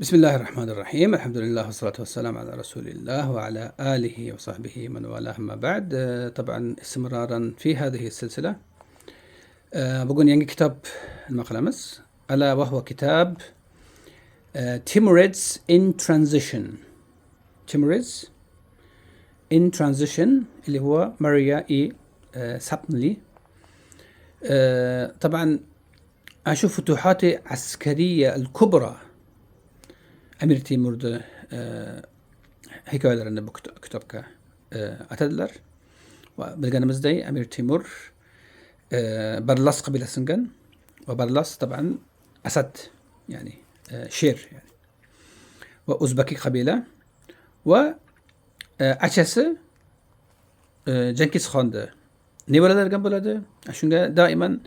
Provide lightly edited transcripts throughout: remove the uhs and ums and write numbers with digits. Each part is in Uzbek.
بسم الله الرحمن الرحيم. الحمد لله والصلاة والسلام على رسول الله وعلى آله وصحبه من والاه. أما بعد، طبعا استمرارا في هذه السلسلة بقول ينجي كتاب المقلمس ألا وهو كتاب Timurids in Transition. Timurids in Transition اللي هو ماريا سابنلي. طبعا أشوف فتوحات عسكرية الكبرى أمير تيمور حكاية لنا كتابك أتدلر وبلغنا مزدي أمير تيمور برلاس قبيلة سنغن، وبرلاس طبعا أسد يعني شير يعني، وأوزبكي قبيلة، وأشيس جنكيز خان ده نيولا جنب بلده عشان دائما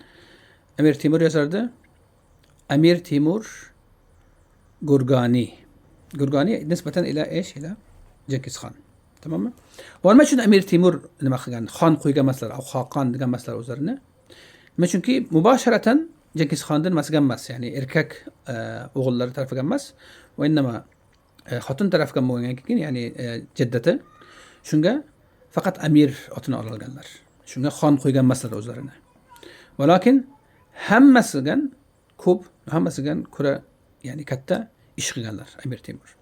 أمير تيمور يزرده أمير تيمور جورغاني نسبة إلى إيش؟ إلى جنكيز خان. تمام. والمشون أمير تيمور لما خان خويجا مثلا أو خاقان دقا مثلا وزرنا مشون كي مباشرة جنكيز خان دن مس جمس يعني إركاك أغلر طرف جمس، وإنما خاتون طرف جمو يعني جدته شونجا فقط أمير أتنا على الجلر شونجا خان خويجا مثلا وزرنا، ولكن هم مسجن كوب هم مسجن كرة يعني كتا إشغالر أمير تيمور.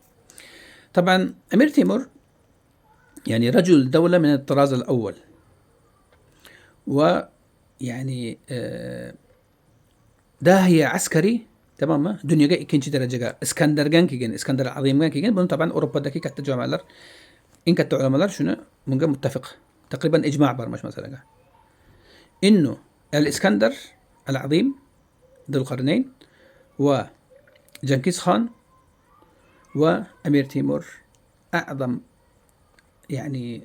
طبعا أمير تيمور يعني رجل دولة من الطراز الأول، ويعني داهية عسكري تمام. دنيا جاي كنشي درجة اسكندر جان كيجن اسكندر العظيم جان كيجن، بنو طبعا أوروبا دكي كتا جامعلر إن كتا علماء شنو من قبل متفق تقريبا إجماع برمش مثلا إنه الإسكندر العظيم ذو القرنين وجنكيز خان وأمير تيمور أعظم يعني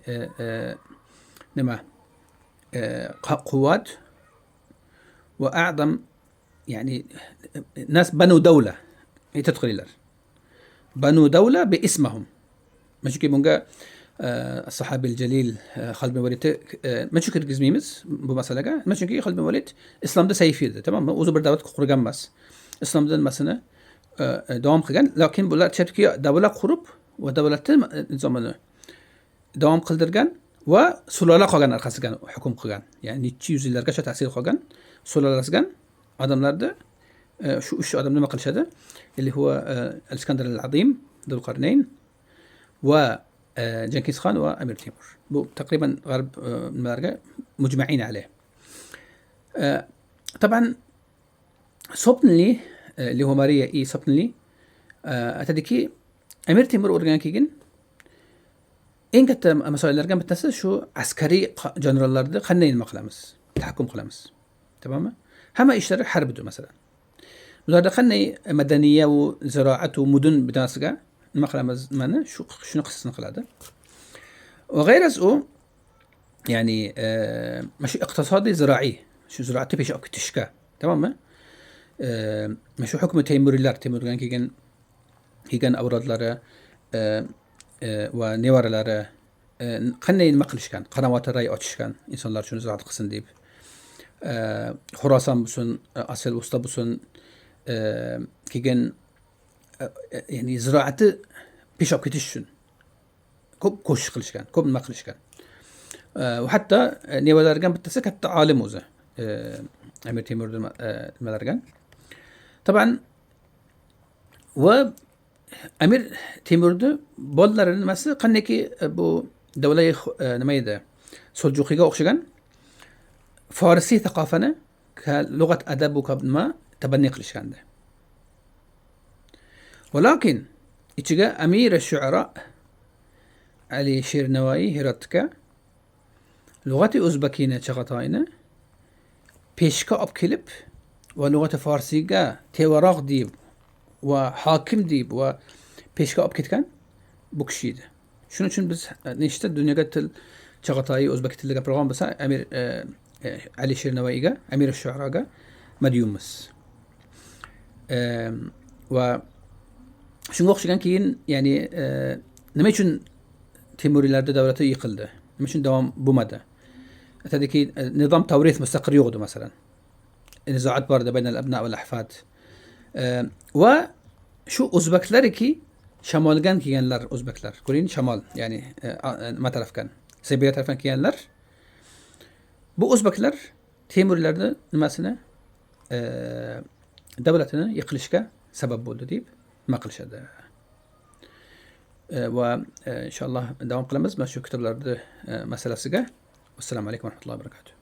قوات، وأعظم يعني ناس بنوا دولة تدخل إلى بنوا دولة باسمهم. مش كي مونجا الصحابي الجليل خالد بن وليد مش كي جزميمس بمسألة مش كي خالد بن وليد إسلام ده سيفيد تمام وزبر دعوت قرقام بس إسلام ده مثلا دوام خجان، لكن بولا تشتكي دولة قرب ودولة زمانه دوام قلدرجان وسلالة خجان أرخص حكم خجان يعني تشيوز اللي رجعت تأثير خجان سلالة خجان آدم لرده شو آدم لما قل شده اللي هو الإسكندر العظيم ذو القرنين وجنكيز خان وأمير تيمور تقريبا غرب المرجع مجمعين عليه. طبعا سوبنلي اللي هو ماريا سوبنلي أتدكي أمير تيمور أورجان كيجن إن كنت مسؤول الأرقام بتنسى شو عسكري جنرال لارد خنين مقلمس تحكم قلمس تمام. هما يشترك حرب دو مثلا وزارة خني مدنية وزراعة ومدن بتنسى المقلمس مانا شو نقص نقل هذا وغير أزو يعني مش اقتصادي زراعي شو زراعتي بيش أكو تشكا تمام. مشو حكم تيمور لار تيمور كان أوراد لاره ونيوار لاره خني المقلش كان قنوات الرأي أوتش كان إنسان لار شون زراعة قسن ديب خراسان بسون أصل وسط بسون كيجن يعني زراعة بيش أكو تشون كوب كوش قلش كان كوب المقلش كان وحتى نيوار لار كان بتسك حتى عالم وزه أمير تيمور الملارجان طبعا. وأمير تيمور ده بولر مثلا قنكي أبو دولة نميدة سلجوقية أخشجان فارسي ثقافنا كلغة أدب وكما تبني قلشان ده، ولكن إتجاه أمير الشعراء علي شير نواي هيرتكا لغة أوزبكينا شغطاينا بيشكا أب كليب ولغة فارسية تيوراق ديب وحاكم ديب وبيشكا أب كتكان بوكشيد شنو بس نشتد الدنيا قتل شغطاي أوزبكت اللي برغم بس أمير علي شير نوايجا أمير الشعراء مديومس و شنو وقش كان كين يعني نميشون تيموري لارد دولته يقلده مشون دوام بمدى تدكي نظام توريث مستقر يغدو مثلا نزاعات باردة بين الأبناء والأحفاد shu o'zbeklarki shamolgan kelganlar o'zbeklar. Ko'ring, shamol, ya'ni nima tarafdan, Sibiriya tarafdan kelganlar. Bu o'zbeklar Temuriylarni nimasini, davlatini yiqilishga sabab bo'ldi deb nima qilishadi. Va inshaalloh davom qilamiz mana shu kitoblarni masalasiga. Assalomu alaykum va rahmatullohi va barakatuh.